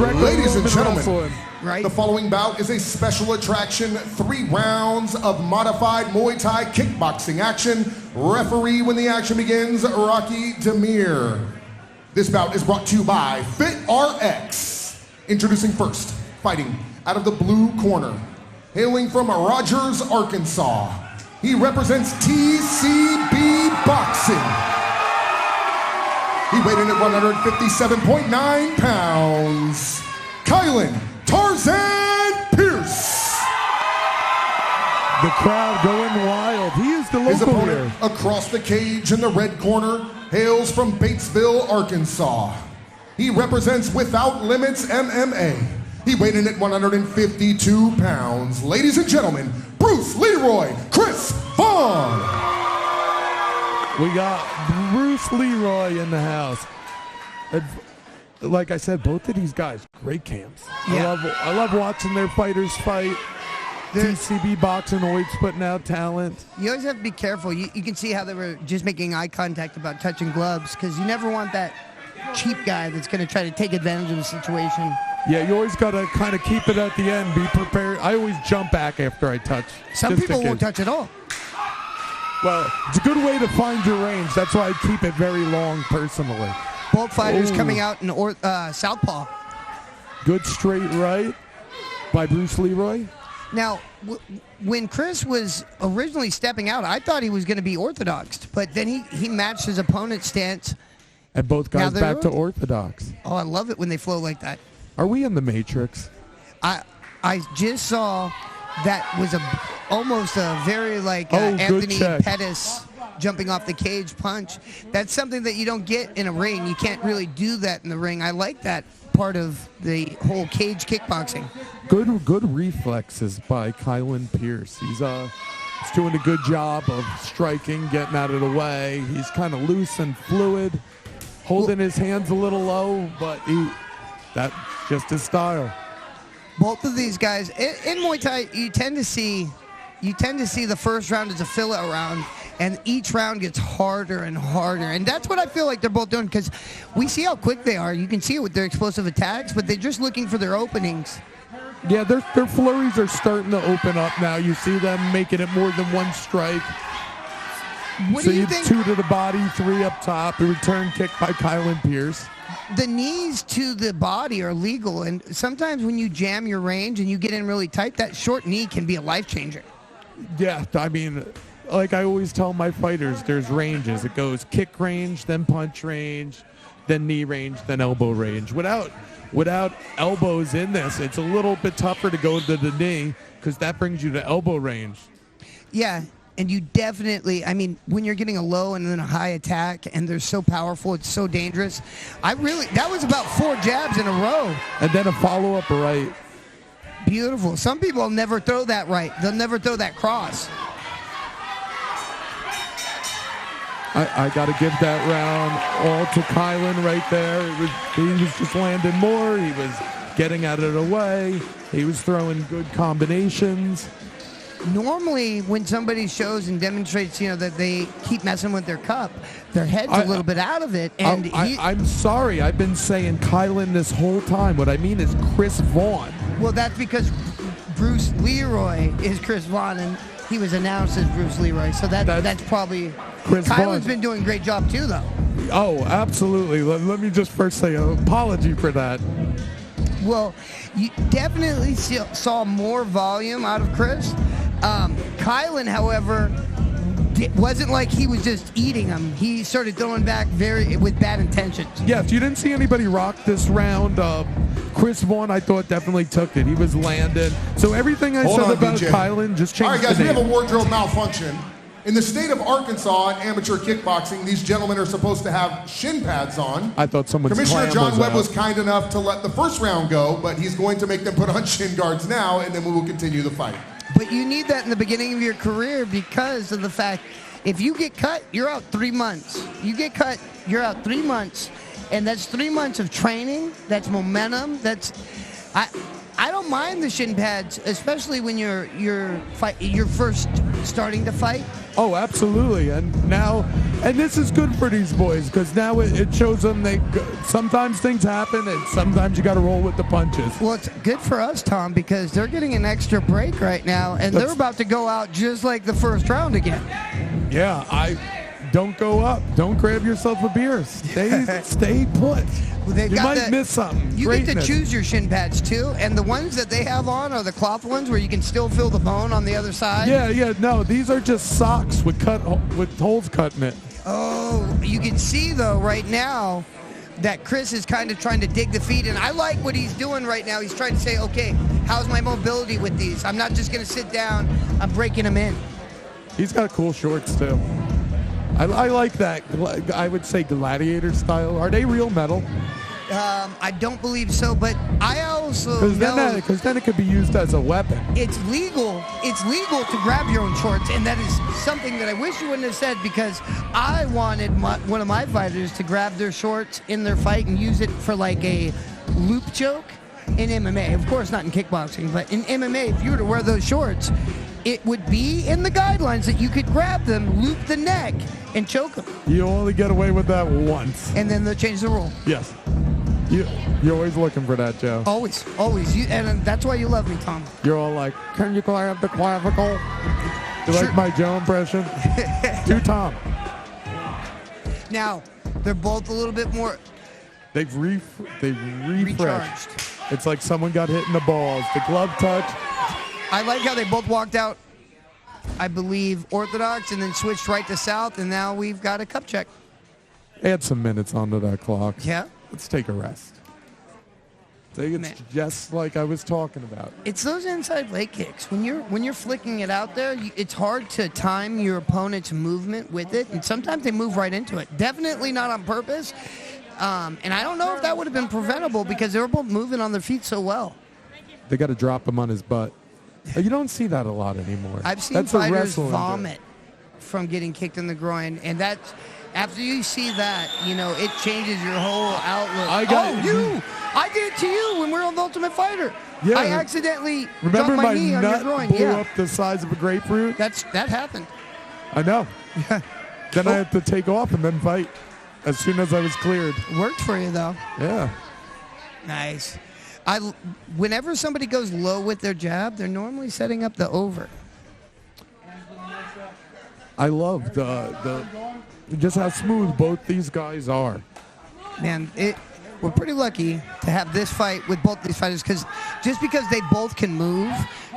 Ladies and gentlemen, wrestling. the following bout is a special attraction, 3 rounds of modified Muay Thai kickboxing action. Referee when the action begins, Rocky Demir. This bout is brought to you by FitRx. Introducing first, fighting out of the blue corner, hailing from Rogers, Arkansas. He represents TCB Boxing. He weighed in at 157.9 pounds. Kylan Tarzan Pierce. The crowd going wild. He is the His local opponent here. across the cage in the red corner hails from Batesville, Arkansas. He represents Without Limits MMA. He weighed in at 152 pounds. Ladies and gentlemen, Bruce Leroy, Chris Vaughn. We got Bruce Leroy in the house. And like I said, both of these guys, great camps. Yeah. I love watching their fighters fight. TCB Boxing always putting out talent. You always have to be careful. You can see how they were just making eye contact about touching gloves, because you never want that cheap guy that's going to try to take advantage of the situation. Yeah, you always got to kind of keep it at the end. Be prepared. I always jump back after I touch. Some people won't touch at all. Well, it's a good way to find your range. That's why I keep it very long personally. Both fighters Ooh. coming out in southpaw. Good straight right by Bruce Leroy. Now, when Chris was originally stepping out, I thought he was going to be orthodox, but then he matched his opponent's stance. And both guys Now back to orthodox. Oh, I love it when they flow like that. Are we in the Matrix? I just saw that was almost a very like Anthony check. Pettis jumping off the cage punch. That's something that you don't get in a ring. You can't really do that in the ring. I like that part of the whole cage kickboxing. Good reflexes by Kylan Pierce. He's doing a good job of striking, getting out of the way. He's kind of loose and fluid, holding his hands a little low, but that's just his style. Both of these guys in Muay Thai, you tend to see the first round is a fill-out round, and each round gets harder and harder. And that's what I feel like they're both doing, because we see how quick they are. You can see it with their explosive attacks, but they're just looking for their openings. Yeah, their flurries are starting to open up now. You see them making it more than one strike. What do you think? 2 to the body, 3 up top. The return kick by Kylan Pierce. The knees to the body are legal, and sometimes when you jam your range and you get in really tight, that short knee can be a life changer. Yeah, I mean, like I always tell my fighters, there's ranges. It goes kick range, then punch range, then knee range, then elbow range. Without elbows in this, it's a little bit tougher to go to the knee, because that brings you to elbow range. Yeah, and you definitely, I mean, when you're getting a low and then a high attack, and they're so powerful, it's so dangerous. That was about 4 jabs in a row. And then a follow-up right. Beautiful. Some people never throw that right. They'll never throw that cross. I got to give that round all to Kylan right there. He was just landing more. He was getting out of the way. He was throwing good combinations. Normally, when somebody shows and demonstrates, that they keep messing with their cup, their head's a little bit out of it. And I'm sorry. I've been saying Kylan this whole time. What I mean is Chris Vaughn. Well, that's because Bruce Leroy is Chris Vaughn, and he was announced as Bruce Leroy. So that's probably Chris Kylan's Vaughn. been doing a great job too, though. Oh, absolutely. Let me just first say an apology for that. Well, you definitely saw more volume out of Chris. Kylan, however, wasn't like he was just eating them. He started throwing back with bad intentions. Yeah, if you didn't see anybody rock this round, Chris Vaughn, I thought, definitely took it. He was landing. So everything I said about BJ. Kylan just changed. All right, guys, the we name. have a wardrobe malfunction. In the state of Arkansas, in amateur kickboxing, these gentlemen are supposed to have shin pads on. I thought someone's Commissioner clam John Webb out. was kind enough to let the first round go, but he's going to make them put on shin guards now, and then we will continue the fight. But you need that in the beginning of your career, because of the fact, if you get cut, you're out 3 months. You get cut, you're out 3 months. And that's 3 months of training. That's momentum. I don't mind the shin pads, especially when you're first starting to fight? Oh, absolutely. And this is good for these boys because now it shows them sometimes things happen and sometimes you got to roll with the punches. Well, it's good for us, Tom, because they're getting an extra break right now, and they're about to go out just like the first round again. Yeah, don't go up. Don't grab yourself a beer. Stay put. Well, you might miss something. You get to choose your shin pads too, and the ones that they have on are the cloth ones where you can still feel the bone on the other side. Yeah. No, these are just socks with holes cut in it. Oh, you can see though right now that Chris is kind of trying to dig the feet, and I like what he's doing right now. He's trying to say, okay, how's my mobility with these? I'm not just going to sit down. I'm breaking them in. He's got cool shorts too. I like that. I would say gladiator style. Are they real metal? I don't believe so, but I also know because then it could be used as a weapon. It's legal. It's legal to grab your own shorts, and that is something that I wish you wouldn't have said because I wanted one of my fighters to grab their shorts in their fight and use it for like a loop choke in MMA. Of course, not in kickboxing, but in MMA, if you were to wear those shorts, it would be in the guidelines that you could grab them, loop the neck, and choke them. You only get away with that once. And then they'll change the rule. Yes. You're always looking for that, Joe. Always. And that's why you love me, Tom. You're all like, can you grab the clavicle? You Sure. like my Joe impression? Do Tom. Now, they're both a little bit more They've refreshed. recharged. It's like someone got hit in the balls. The glove touch. I like how they both walked out, I believe, orthodox and then switched right to south, and now we've got a cup check. Add some minutes onto that clock. Yeah. Let's take a rest. It's just like I was talking about. It's those inside leg kicks. When you're flicking it out there, it's hard to time your opponent's movement with it, and sometimes they move right into it. Definitely not on purpose. And I don't know if that would have been preventable because they were both moving on their feet so well. They got to drop him on his butt. You don't see that a lot anymore. I've seen fighters vomit from getting kicked in the groin, and that's after you see that, it changes your whole outlook. I did it to you when we were on The Ultimate Fighter. Yeah, I accidentally remember dropped my knee on your nut groin. blew up the size of a grapefruit? That happened. I know. Then I had to take off and then fight as soon as I was cleared. Worked for you though. Yeah. Nice. Whenever somebody goes low with their jab, they're normally setting up the over. I love the just how smooth both these guys are. Man, we're pretty lucky to have this fight with both these fighters because they both can move,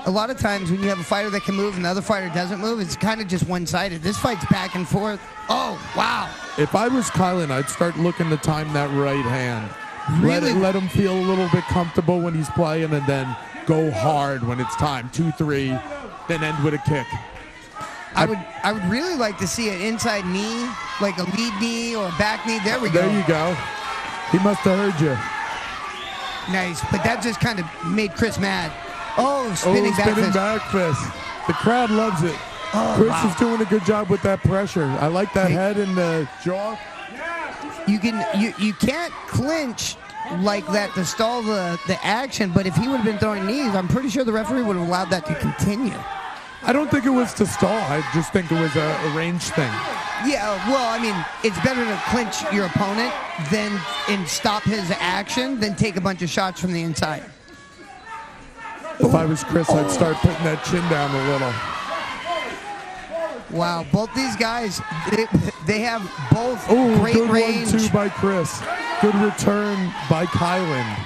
a lot of times when you have a fighter that can move and the other fighter doesn't move, it's kind of just one-sided. This fight's back and forth. Oh, wow. If I was Kylan, I'd start looking to time that right hand. Really? Let him feel a little bit comfortable when he's playing and then go hard when it's time. 2-3, then end with a kick. I would really like to see an inside knee, like a lead knee or a back knee. There we go. There you go. He must have heard you. Nice, but that just kind of made Chris mad. Oh, spinning back fist. The crowd loves it. Oh, Chris is doing a good job with that pressure. I like that head and the jaw. You can't clinch like that to stall the action, but if he would have been throwing knees, I'm pretty sure the referee would have allowed that to continue. I don't think it was to stall. I just think it was a range thing. Yeah, well, I mean, it's better to clinch your opponent and stop his action than take a bunch of shots from the inside. If I was Chris, I'd start putting that chin down a little. Wow, both these guys, they have both great good range. 1-2 by Chris. Good return by Kylan.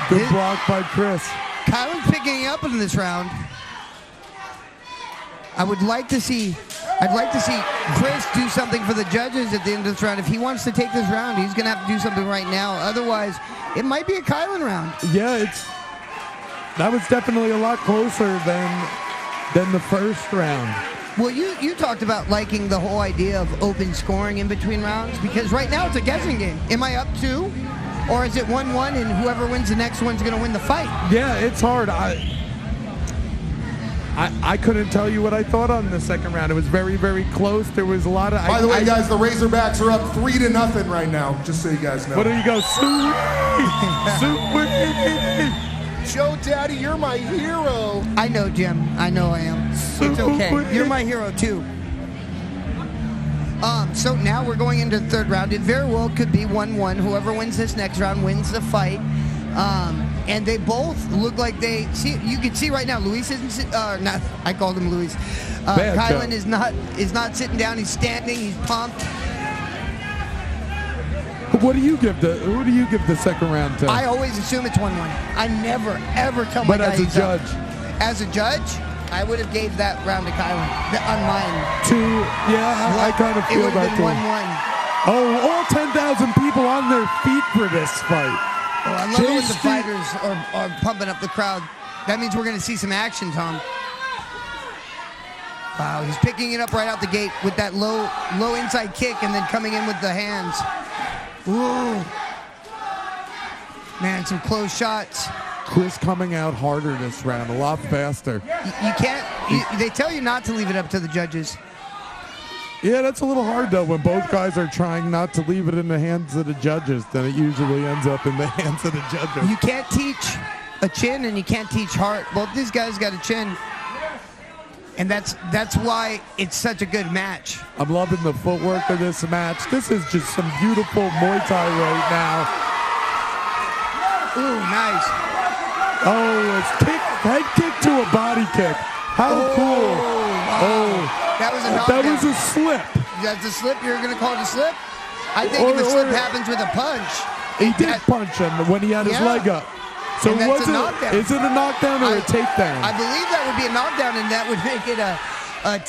Good block by Chris. Kylan's picking up in this round. I'd like to see Chris do something for the judges at the end of this round. If he wants to take this round, he's going to have to do something right now. Otherwise, it might be a Kylan round. Yeah, that was definitely a lot closer than the first round. Well, you talked about liking the whole idea of open scoring in between rounds because right now it's a guessing game. Am I up 2? Or is it 1-1 and whoever wins the next one's going to win the fight? Yeah, it's hard. I couldn't tell you what I thought on the second round. It was very, very close. There was a lot of... By the way, guys, the Razorbacks are up 3-0 right now, just so you guys know. What do you go? Sweet! Sweet! Joe Daddy, you're my hero. I know, Jim. I know I am. It's okay. You're my hero too. So now we're going into the third round. It very well could be 1-1. Whoever wins this next round wins the fight. And they both look like they see. You can see right now, Luis isn't. Not. I called him Luis. Kylan is not sitting down. He's standing. He's pumped. What do you give who do you give the second round to? I always assume it's 1-1. I never ever tell my guys. But as a judge, as a judge, I would have gave that round to Kylan on mine. I kind of feel that too. It would have been 1-1. Oh, all 10,000 people on their feet for this fight. Oh, I love it when the fighters are pumping up the crowd. That means we're going to see some action, Tom. Wow, he's picking it up right out the gate with that low inside kick and then coming in with the hands. Ooh. Man, some close shots. Chris coming out harder this round, a lot faster. You can't. They tell you not to leave it up to the judges. Yeah, that's a little hard though. When both guys are trying not to leave it in the hands of the judges, then it usually ends up in the hands of the judges. You can't teach a chin and you can't teach heart. Both these guys got a chin, and that's why it's such a good match. I'm loving the footwork of this match. This is just some beautiful Muay Thai right now. Ooh, nice. Oh, it's head kick to a body kick. How cool. Wow. Oh. That was a knockdown. That was a slip. That's a slip? You're going to call it a slip? I think if a slip happens with a punch. He did punch him when he had his leg up. So was it? Is it a knockdown or a takedown? I believe that would be a knockdown, and that would make it a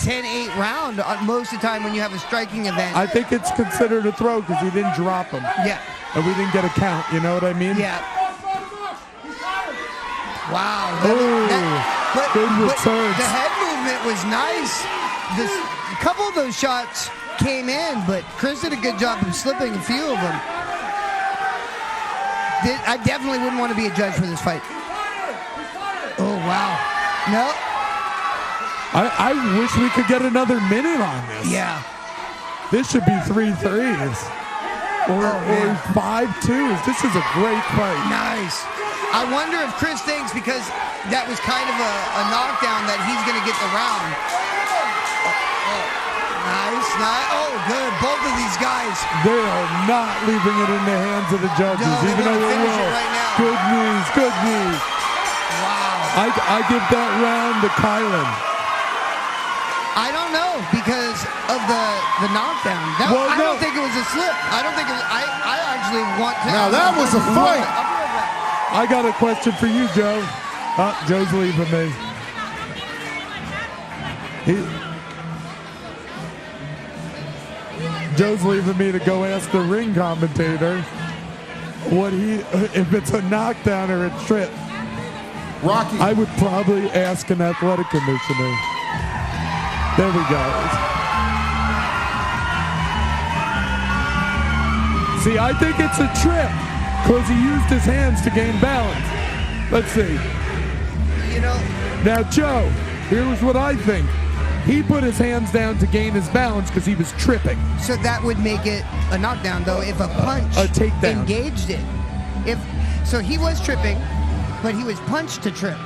10-8 round most of the time when you have a striking event. I think it's considered a throw because he didn't drop him. Yeah. And we didn't get a count, you know what I mean? Yeah. Wow. Good returns. The head movement was nice. A couple of those shots came in, but Chris did a good job of slipping a few of them. I definitely wouldn't want to be a judge for this fight. Oh, wow. No. I wish we could get another minute on this. Yeah. This should be 3-3s or 5-2s. This is a great fight. Nice. I wonder if Chris thinks because that was kind of a knockdown that he's going to get the round. Nice. Oh, good. Both of these guys. They are not leaving it in the hands of the judges, even though they will. Right now. Good knees, good knees. Wow. I give that round to Kylan. I don't know because of the knockdown. I don't think it was a slip. I don't think it was. I actually want to. Now that was a fight. I got a question for you, Joe. Joe's leaving me. Joe's leaving me to go ask the ring commentator if it's a knockdown or a trip. Rocky. I would probably ask an athletic commissioner. There we go. See, I think it's a trip because he used his hands to gain balance. Let's see. Now, Joe, here's what I think. He put his hands down to gain his balance because he was tripping. So that would make it a knockdown, though, if a punch engaged it. So he was tripping, but he was punched to trip.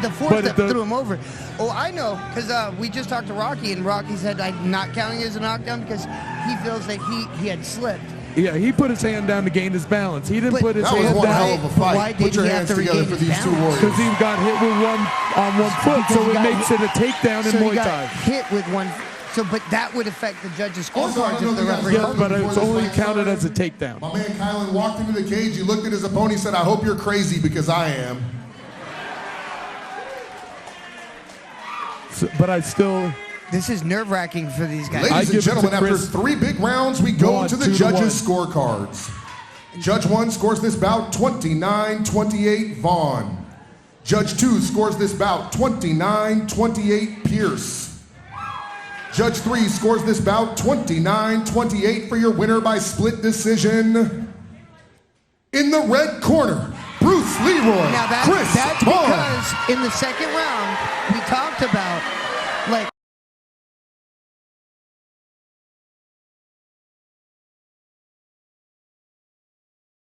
The force that threw him over. Oh, I know, because we just talked to Rocky, and Rocky said I'm not counting it as a knockdown because he feels that he had slipped. Yeah, he put his hand down to gain his balance. He didn't put his hand down. That was one hell of a fight. Put your hands together for these two warriors. Because he got hit with one foot, so it makes it a takedown in Muay Thai. Hit with one. But that would affect the judges' scorecards if the referee. Yes, but it's only counted as a takedown. My man Kylan walked into the cage. He looked at his opponent. He said, "I hope you're crazy because I am." But I still. This is nerve-wracking for these guys. Ladies and gentlemen, after 3 big rounds, we go to the judges' scorecards. Judge 1 scores this bout 29-28 Vaughn. Judge 2 scores this bout 29-28 Pierce. Judge 3 scores this bout 29-28 for your winner by split decision. In the red corner, Bruce Leroy, Now that's because in the second round, we talked about